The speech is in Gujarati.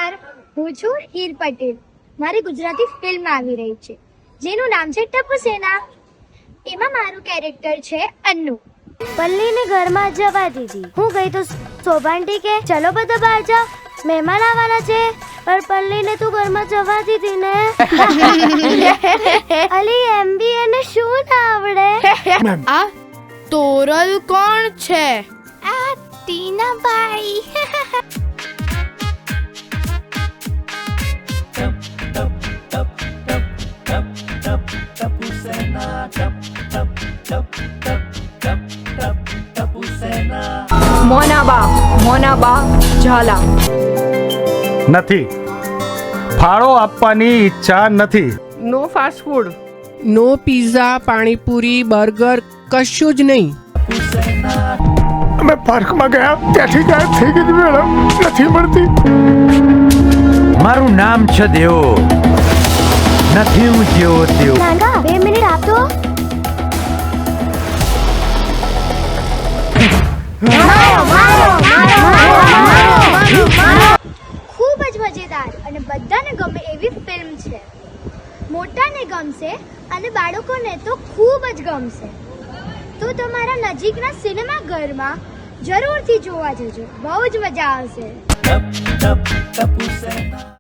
નમસ્કાર, હું છું હીર પટેલ. મારી ગુજરાતી ફિલ્મ આવી રહી છે જેનું નામ છે ટપુ સેના. એમાં મારું કેરેક્ટર છે અન્નુ. પલ્લીને ઘરમાં જવા દીધી. હું ગઈ તો શોભાંટી કે ચલો બધા બહાર જાઓ, મહેમાન આવવાના છે. પણ પલ્લીને તું ઘરમાં જવા દીધી ને. અલી MBA ને શું ના આવડે? આ તોરલ કોણ છે? આ ટીનાબાઈ. મોનાબા ઝાલા. નથી. ફાળો આપવાની ઈચ્છા નથી. નો ફાસ્ટ ફૂડ, નો પિઝા, પાણીપુરી, બર્ગર, કશું જ નહીં. અમે પાર્કમાં ગયા ત્યાંથી ગાયબ થઈ ગઈ મેડમ, નથી મળતી. મારું નામ છે દેવો, નથી હું જેવો તેવો. નાંગા 2 મિનિટ આપતો. ખૂબ જ મજેદાર અને બધાને ગમે એવી ફિલ્મ છે. મોટાને ગમશે અને બાળકોને તો ખૂબ જ ગમશે. તો તમારા નજીકના સિનેમા ઘરમાં જરૂરથી જોવા જજો, બહુ જ મજા આવશે.